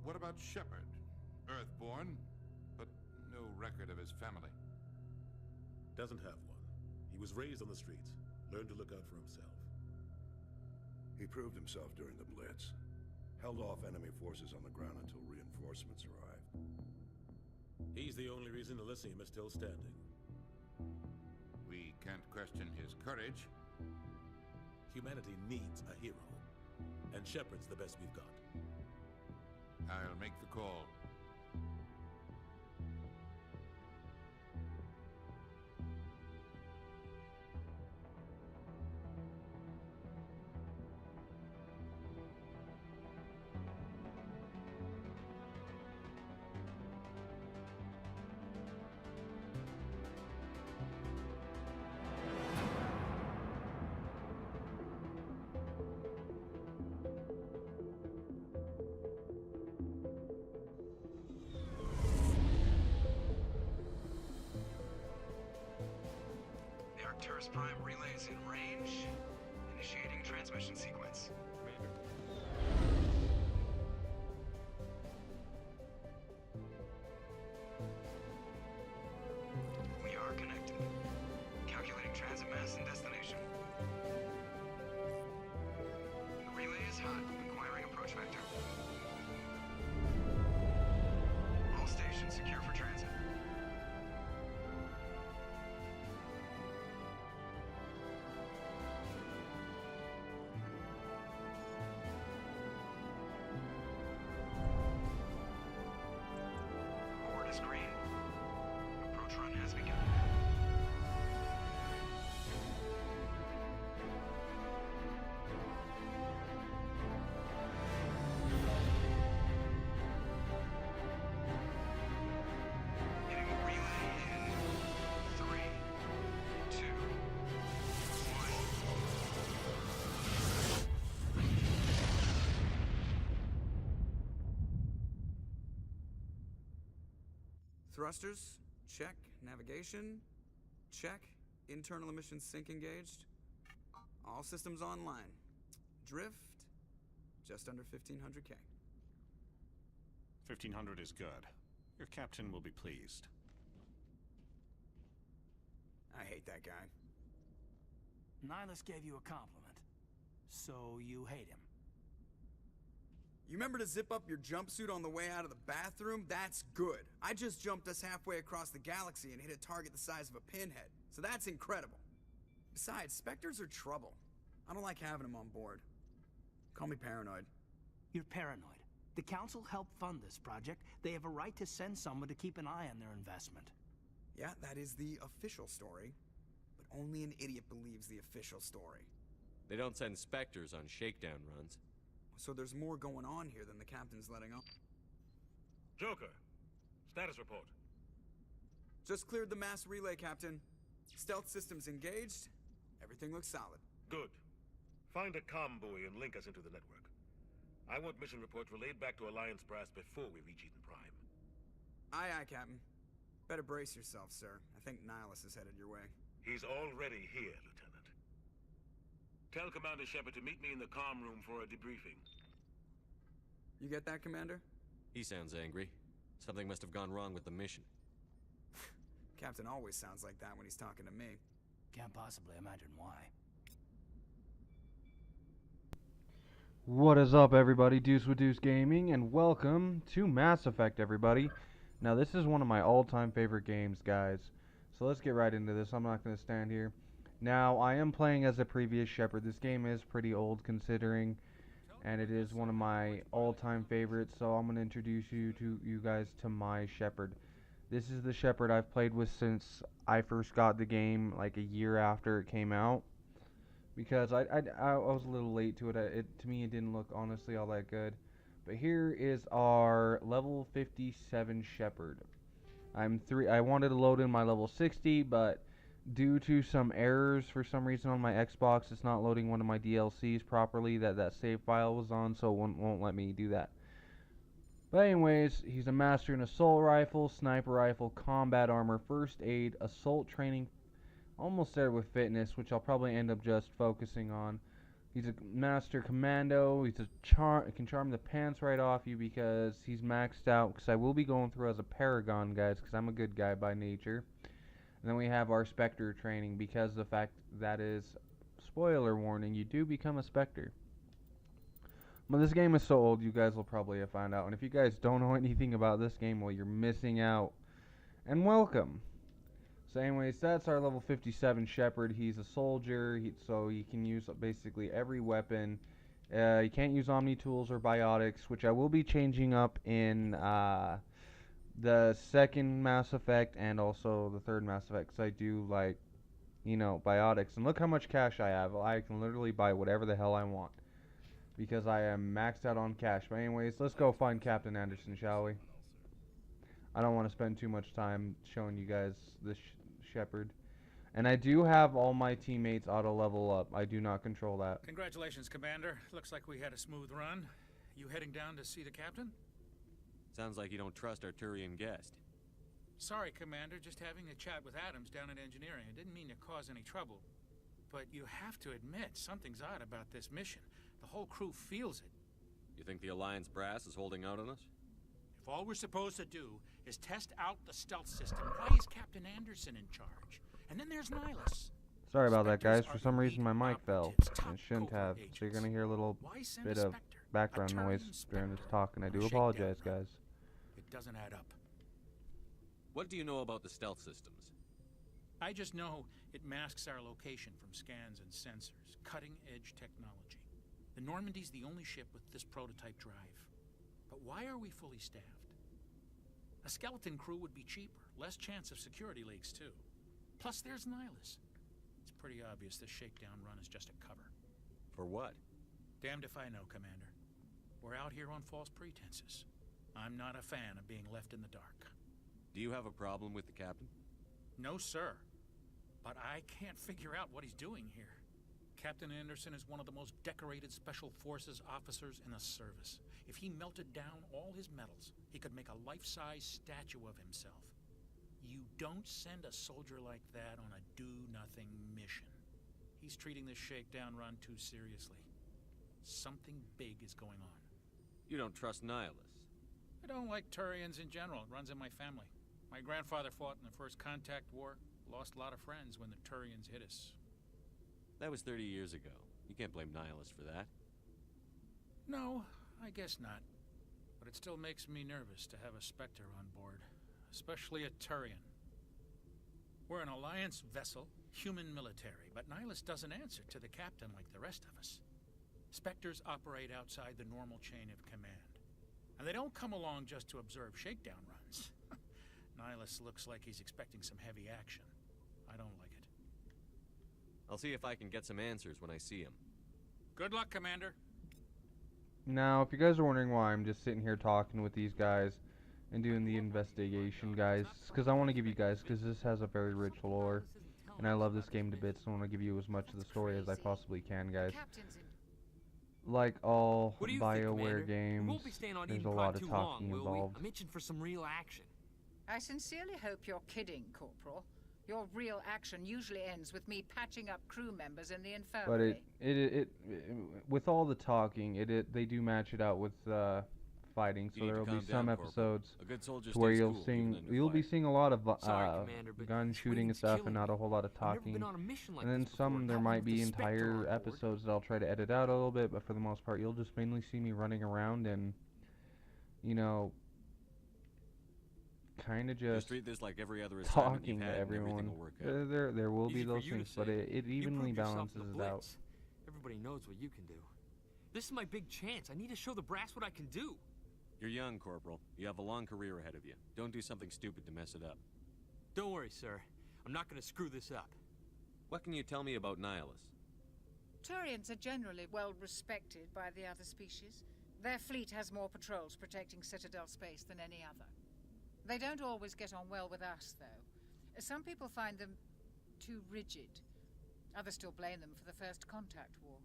What about Shepard? Earthborn, but no record of his family. Doesn't have one. He was raised on the streets, learned to look out for himself. He proved himself during the Blitz. Held off enemy forces on the ground until reinforcements arrived. He's the only reason Elysium is still standing. We can't question his courage. Humanity needs a hero, and Shepard's the best we've got. I'll make the call. Arcturus Prime relays in range. Initiating transmission sequence. We are connected. Calculating transit mass and destination. The relay is hot, acquiring approach vector. All stations secure for transit. Green. Approach run has begun. Hitting relay in 3, 2, 1. Thrusters, check. Navigation, check. Internal emissions sync engaged. All systems online. Drift, just under 1500K. 1500 is good. Your captain will be pleased. I hate that guy. Nihilus gave you a compliment. So you hate him. You remember to zip up your jumpsuit on the way out of the bathroom? That's good. I just jumped us halfway across the galaxy and hit a target the size of a pinhead. So that's incredible. Besides, Spectres are trouble. I don't like having them on board. Call me paranoid. You're paranoid. The Council helped fund this project. They have a right to send someone to keep an eye on their investment. Yeah, that is the official story. But only an idiot believes the official story. They don't send Spectres on shakedown runs. So there's more going on here than the captain's letting on. Joker, status report. Just cleared the mass relay, Captain. Stealth systems engaged. Everything looks solid. Good. Find a comm buoy and link us into the network. I want mission reports relayed back to Alliance Brass before we reach Eden Prime. Aye, aye, Captain. Better brace yourself, sir. I think Nihilus is headed your way. He's already here, Lieutenant. Tell Commander Shepard to meet me in the comm room for a debriefing. You get that, Commander? He sounds angry. Something must have gone wrong with the mission. Captain always sounds like that when he's talking to me. Can't possibly imagine why. What is up, everybody? Deuce with Deuce Gaming, and welcome to Mass Effect, everybody. Now, this is one of my all-time favorite games, guys. So let's get right into this. I'm not going to stand here. Now, I am playing as a previous Shepard. This game is pretty old, considering, and it is one of my all-time favorites. So I'm going to introduce you guys to my Shepard. This is the Shepard I've played with since I first got the game, like a year after it came out. Because I was a little late to it. To me, it didn't look, honestly, all that good. But here is our level 57 Shepard. I wanted to load in my level 60, but due to some errors for some reason on my Xbox, it's not loading one of my DLCs properly that save file was on, so it won't let me do that. But anyways, he's a master in assault rifle, sniper rifle, combat armor, first aid, assault training, almost there with fitness, which I'll probably end up just focusing on. He's a master commando. He's can charm the pants right off you because he's maxed out. Because I will be going through as a paragon, guys, because I'm a good guy by nature. And then we have our Spectre training because the fact that is, spoiler warning, you do become a Spectre. But this game is so old, you guys will probably find out. And if you guys don't know anything about this game, well, you're missing out. And welcome. So anyways, that's our level 57 Shepard. He's a soldier, so he can use basically every weapon. He can't use Omni Tools or Biotics, which I will be changing up in the second Mass Effect and also the third Mass Effect. Because I do like, Biotics. And look how much cash I have. I can literally buy whatever the hell I want. Because I am maxed out on cash. But anyways, let's go find Captain Anderson, shall we? I don't want to spend too much time showing you guys this Shepard. And I do have all my teammates auto level up. I do not control that. Congratulations, Commander. Looks like we had a smooth run. You heading down to see the captain? Sounds like you don't trust our Turian guest. Sorry, Commander. Just having a chat with Adams down at engineering. I didn't mean to cause any trouble. But you have to admit, something's odd about this mission. The whole crew feels it. You think the Alliance brass is holding out on us? If all we're supposed to do is test out the stealth system, why is Captain Anderson in charge? And then there's Nihilus. Sorry about that, guys. Spectres For are some reason, my mic fell. operatives, top It shouldn't covert have. So you're agents. going to hear a little Why send bit a of Spectre? background A noise Turian during this Spectre talk, and I on do a apologize, shakedown run. guys. It doesn't add up. What do you know about the stealth systems? I just know it masks our location from scans and sensors. Cutting-edge technology. The Normandy's the only ship with this prototype drive. But why are we fully staffed? A skeleton crew would be cheaper. Less chance of security leaks, too. Plus, there's Nihilus. It's pretty obvious this shakedown run is just a cover. For what? Damned if I know, Commander. We're out here on false pretenses. I'm not a fan of being left in the dark. Do you have a problem with the captain? No, sir. But I can't figure out what he's doing here. Captain Anderson is one of the most decorated Special Forces officers in the service. If he melted down all his medals, he could make a life-size statue of himself. You don't send a soldier like that on a do-nothing mission. He's treating this shakedown run too seriously. Something big is going on. You don't trust Nihilus? I don't like Turians in general. It runs in my family. My grandfather fought in the First Contact War. Lost a lot of friends when the Turians hit us. That was 30 years ago. You can't blame Nihilus for that. No, I guess not. But it still makes me nervous to have a Spectre on board. Especially a Turian. We're an Alliance vessel, human military, but Nihilus doesn't answer to the captain like the rest of us. Spectres operate outside the normal chain of command. And they don't come along just to observe shakedown runs. Nihilus looks like he's expecting some heavy action. I don't like it. I'll see if I can get some answers when I see him. Good luck, Commander. Now, if you guys are wondering why I'm just sitting here talking with these guys and doing the investigation, guys, it's because I want to give you guys, because this has a very rich lore, and I love this game to bits, so I want to give you as much of the story as I possibly can, guys. Like all BioWare games, there's a lot of talking involved. I'm itching for some real action. I sincerely hope you're kidding, Corporal. Your real action usually ends with me patching up crew members in the infirmary. But it with all the talking, they do match it out with fighting. So there will be some episodes where you'll be seeing a lot of gun shooting and stuff, and not a whole lot of talking. And then there might be entire episodes that I'll try to edit out a little bit, but for the most part, you'll just mainly see me running around and, kind of just treat this like every other talking to everyone. There will be those things, but it evenly balances it out. Everybody knows what you can do. This is my big chance. I need to show the brass what I can do. You're young, Corporal. You have a long career ahead of you. Don't do something stupid to mess it up. Don't worry, sir. I'm not going to screw this up. What can you tell me about Nihilus? Turians are generally well respected by the other species. Their fleet has more patrols protecting Citadel space than any other. They don't always get on well with us, though. Some people find them too rigid. Others still blame them for the First Contact War.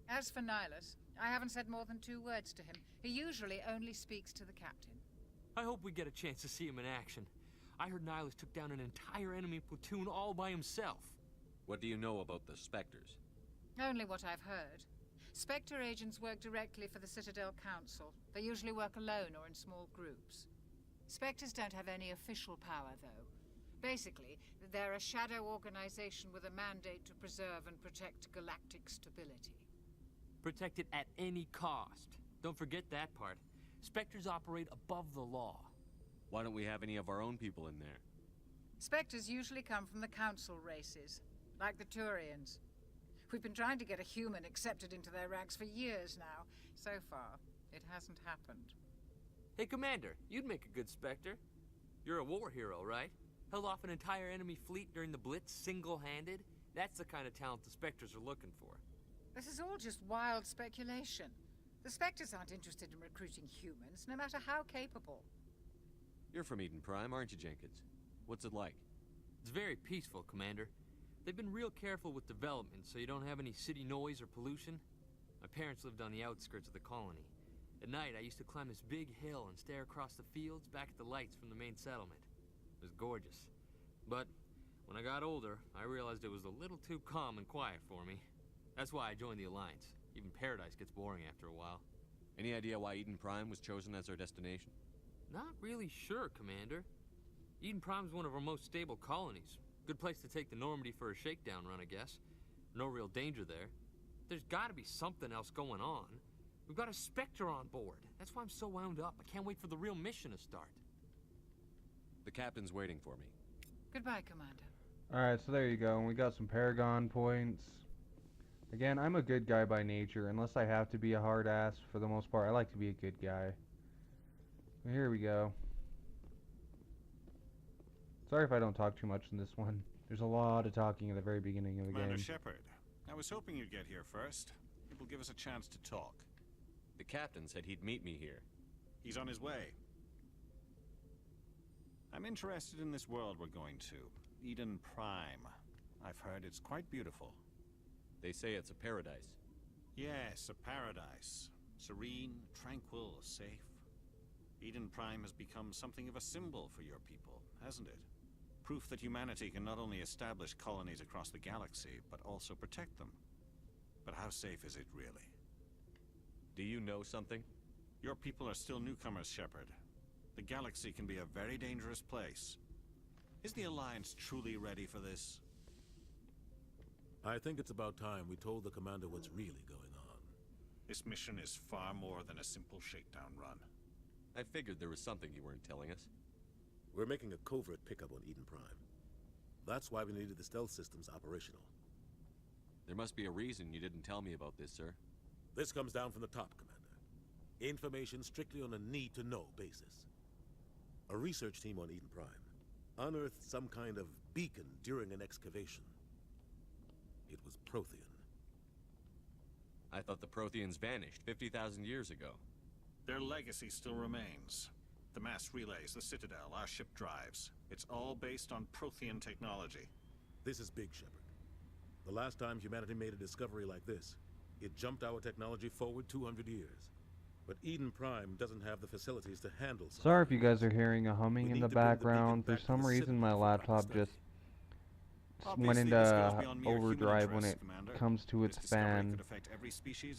As for Nihilus, I haven't said more than 2 words to him. He usually only speaks to the captain. I hope we get a chance to see him in action. I heard Nihilus took down an entire enemy platoon all by himself. What do you know about the Spectres? Only what I've heard. Spectre agents work directly for the Citadel Council. They usually work alone or in small groups. Spectres don't have any official power, though. Basically, they're a shadow organization with a mandate to preserve and protect galactic stability. Protect it at any cost. Don't forget that part. Spectres operate above the law. Why don't we have any of our own people in there? Spectres usually come from the Council races, like the Turians. We've been trying to get a human accepted into their ranks for years now. So far, it hasn't happened. Hey, Commander, you'd make a good Spectre. You're a war hero, right? Held off an entire enemy fleet during the Blitz single-handed? That's the kind of talent the Spectres are looking for. This is all just wild speculation. The Spectres aren't interested in recruiting humans, no matter how capable. You're from Eden Prime, aren't you, Jenkins? What's it like? It's very peaceful, Commander. They've been real careful with development, so you don't have any city noise or pollution. My parents lived on the outskirts of the colony. At night, I used to climb this big hill and stare across the fields back at the lights from the main settlement. It was gorgeous. But when I got older, I realized it was a little too calm and quiet for me. That's why I joined the Alliance. Even Paradise gets boring after a while. Any idea why Eden Prime was chosen as our destination? Not really sure, Commander. Eden Prime's one of our most stable colonies. Good place to take the Normandy for a shakedown run, I guess. No real danger there. There's gotta be something else going on. We've got a Spectre on board. That's why I'm so wound up. I can't wait for the real mission to start. The captain's waiting for me. Goodbye, Commander. Alright, so there you go. And we got some Paragon points. Again, I'm a good guy by nature. Unless I have to be a hard ass, for the most part, I like to be a good guy. Here we go. Sorry if I don't talk too much in this one. There's a lot of talking at the very beginning of the Commander game. Shepard, I was hoping you'd get here first. It will give us a chance to talk. The captain said he'd meet me here. He's on his way. I'm interested in this world we're going to. Eden Prime. I've heard it's quite beautiful. They say it's a paradise. Yes, a paradise. Serene, tranquil, safe. Eden Prime has become something of a symbol for your people, hasn't it? Proof that humanity can not only establish colonies across the galaxy, but also protect them. But how safe is it really? Do you know something? Your people are still newcomers, Shepard. The galaxy can be a very dangerous place. Is the Alliance truly ready for this? I think it's about time we told the commander what's really going on. This mission is far more than a simple shakedown run. I figured there was something you weren't telling us. We're making a covert pickup on Eden Prime. That's why we needed the stealth systems operational. There must be a reason you didn't tell me about this, sir. This comes down from the top, Commander. Information strictly on a need-to-know basis. A research team on Eden Prime unearthed some kind of beacon during an excavation. It was Prothean. I thought the Protheans vanished 50,000 years ago. Their legacy still remains. The mass relays, the Citadel, our ship drives. It's all based on Prothean technology. This is big, Shepard. The last time humanity made a discovery like this, it jumped our technology forward 200 years. But Eden Prime doesn't have the facilities to handle something. Sorry if you guys are hearing a humming in the background. For some reason, my laptop just went into overdrive when it comes to its fan,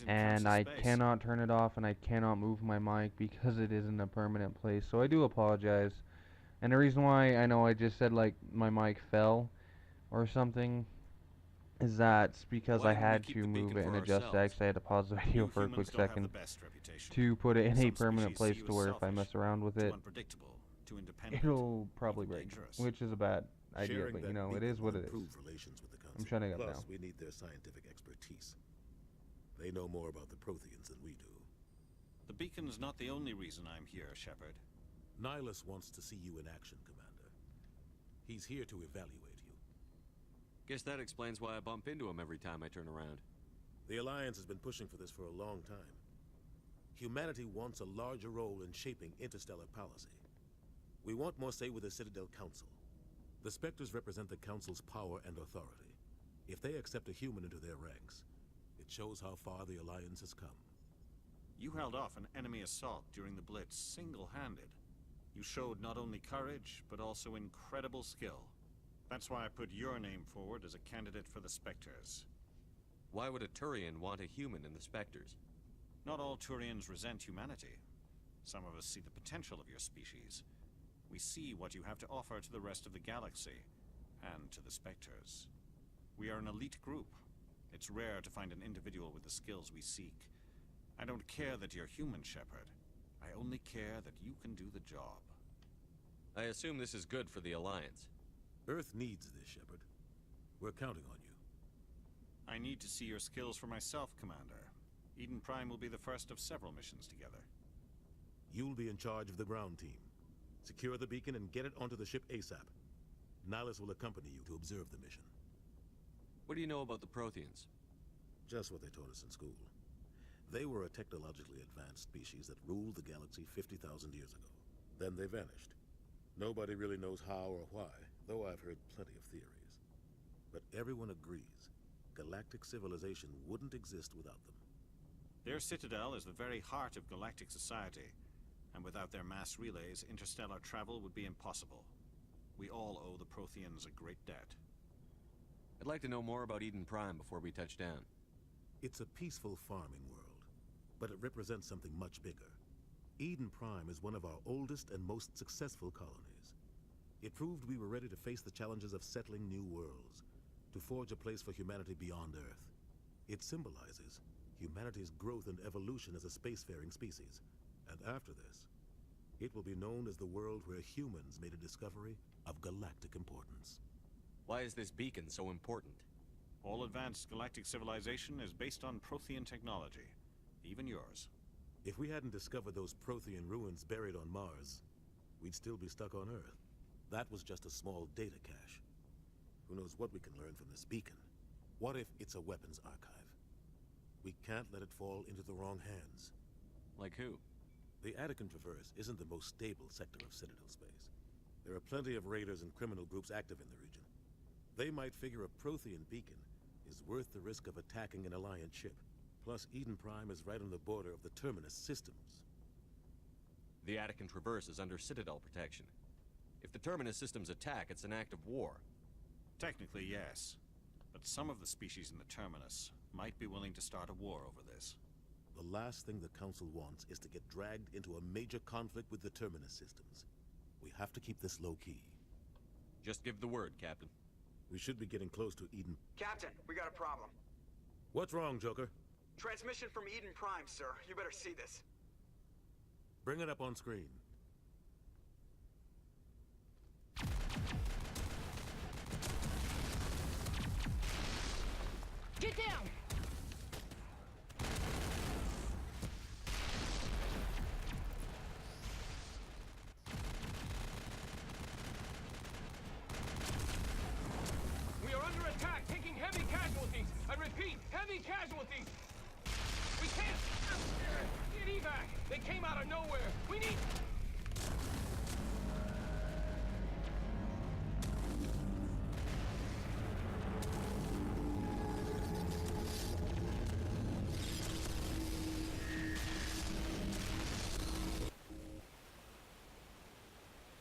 and I cannot turn it off, and I cannot move my mic because it is in a permanent place, so I do apologize. And the reason why I know I just said like my mic fell or something is that's because I had to move it and adjust it. Actually, I had to pause the video for a quick second to put it in a permanent place to where if I mess around with it, it'll probably break, which is a bad idea, but you know, it is what it is. I'm shutting up now. Plus, we need their scientific expertise. They know more about the Protheans than we do. The beacon's not the only reason I'm here, Shepard. Nihilus wants to see you in action, Commander. He's here to evaluate you. Guess that explains why I bump into him every time I turn around. The Alliance has been pushing for this for a long time. Humanity wants a larger role in shaping interstellar policy. We want more say with the Citadel Council. The Spectres represent the Council's power and authority. If they accept a human into their ranks, it shows how far the Alliance has come. You held off an enemy assault during the Blitz single-handed. You showed not only courage, but also incredible skill. That's why I put your name forward as a candidate for the Spectres. Why would a Turian want a human in the Spectres? Not all Turians resent humanity. Some of us see the potential of your species. We see what you have to offer to the rest of the galaxy, and to the Spectres. We are an elite group. It's rare to find an individual with the skills we seek. I don't care that you're human, Shepard. I only care that you can do the job. I assume this is good for the Alliance. Earth needs this, Shepard. We're counting on you. I need to see your skills for myself, Commander. Eden Prime will be the first of several missions together. You'll be in charge of the ground team. Secure the beacon and get it onto the ship ASAP. Nihilus will accompany you to observe the mission. What do you know about the Protheans? Just what they taught us in school. They were a technologically advanced species that ruled the galaxy 50,000 years ago. Then they vanished. Nobody really knows how or why, though I've heard plenty of theories. But everyone agrees, galactic civilization wouldn't exist without them. Their citadel is the very heart of galactic society, and without their mass relays, interstellar travel would be impossible. We all owe the Protheans a great debt. I'd like to know more about Eden Prime before we touch down. It's a peaceful farming world, but it represents something much bigger. Eden Prime is one of our oldest and most successful colonies. It proved we were ready to face the challenges of settling new worlds, to forge a place for humanity beyond Earth. It symbolizes humanity's growth and evolution as a spacefaring species. And after this, it will be known as the world where humans made a discovery of galactic importance. Why is this beacon so important? All advanced galactic civilization is based on Prothean technology, even yours. If we hadn't discovered those Prothean ruins buried on Mars, we'd still be stuck on Earth. That was just a small data cache. Who knows what we can learn from this beacon? What if it's a weapons archive? We can't let it fall into the wrong hands. Like who? The Attican Traverse isn't the most stable sector of Citadel space. There are plenty of raiders and criminal groups active in the region. They might figure a Prothean beacon is worth the risk of attacking an Alliance ship. Plus, Eden Prime is right on the border of the Terminus systems. The Attican Traverse is under Citadel protection. If the Terminus systems attack, it's an act of war. Technically, yes. But some of the species in the Terminus might be willing to start a war over this. The last thing the Council wants is to get dragged into a major conflict with the Terminus systems. We have to keep this low-key. Just give the word, Captain. We should be getting close to Eden. Captain, we got a problem. What's wrong, Joker? Transmission from Eden Prime, sir. You better see this. Bring it up on screen. Get down! We are under attack, taking heavy casualties. I repeat, heavy casualties. We can't get evac. They came out of nowhere. We need...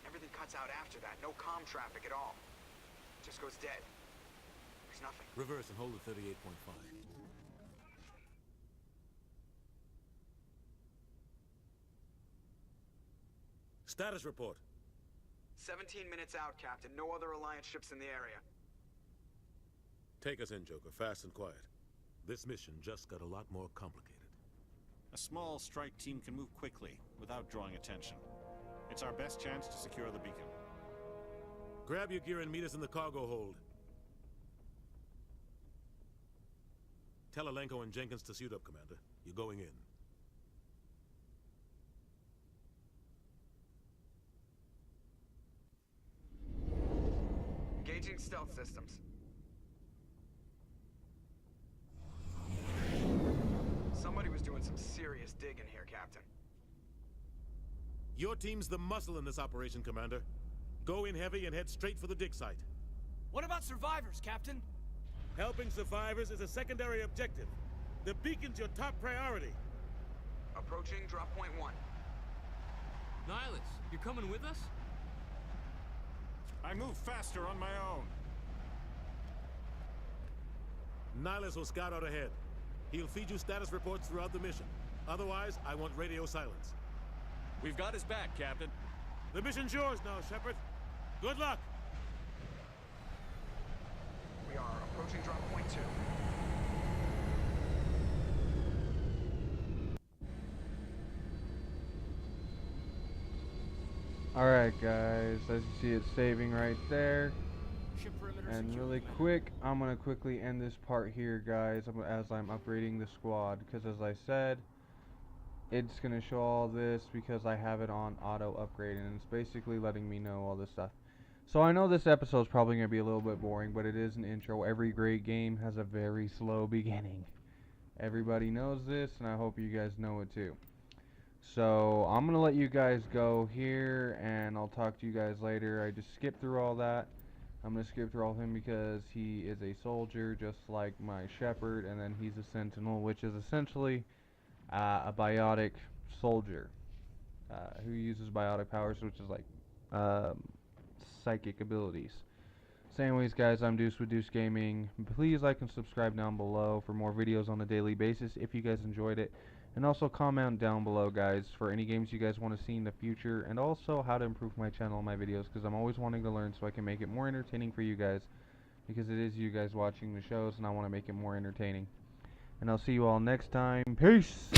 Everything cuts out after that. No comm traffic at all. Just goes dead. There's nothing. Reverse and hold at 38.5. Status report. 17 minutes out, Captain. No other Alliance ships in the area. Take us in, Joker, fast and quiet. This mission just got a lot more complicated. A small strike team can move quickly, without drawing attention. It's our best chance to secure the beacon. Grab your gear and meet us in the cargo hold. Tell Alenko and Jenkins to suit up, Commander. You're going in. Engaging stealth systems. Somebody was doing some serious digging here, Captain. Your team's the muscle in this operation, Commander. Go in heavy and head straight for the dig site. What about survivors, Captain? Helping survivors is a secondary objective. The beacon's your top priority. Approaching drop point 1. Nihilus, you're coming with us? I move faster on my own. Nihilus will scout out ahead. He'll feed you status reports throughout the mission. Otherwise, I want radio silence. We've got his back, Captain. The mission's yours now, Shepard. Good luck! We are approaching drop point 2. Alright guys, as you see it's saving right there. And really quick, I'm going to quickly end this part here guys as I'm upgrading the squad. Because as I said, it's going to show all this because I have it on auto upgrade. And it's basically letting me know all this stuff. So I know this episode is probably going to be a little bit boring, but it is an intro. Every great game has a very slow beginning. Everybody knows this, and I hope you guys know it too. So I'm going to let you guys go here, and I'll talk to you guys later. I just skipped through all that. I'm going to skip through all of him because he is a soldier, just like my Shepard, and then he's a sentinel, which is essentially a biotic soldier who uses biotic powers, which is like psychic abilities. So anyways guys, I'm Deuce with Deuce Gaming. Please like and subscribe down below for more videos on a daily basis if you guys enjoyed it. And also comment down below guys for any games you guys want to see in the future, and also how to improve my channel and my videos, because I'm always wanting to learn so I can make it more entertaining for you guys, because it is you guys watching the shows and I want to make it more entertaining. And I'll see you all next time. Peace!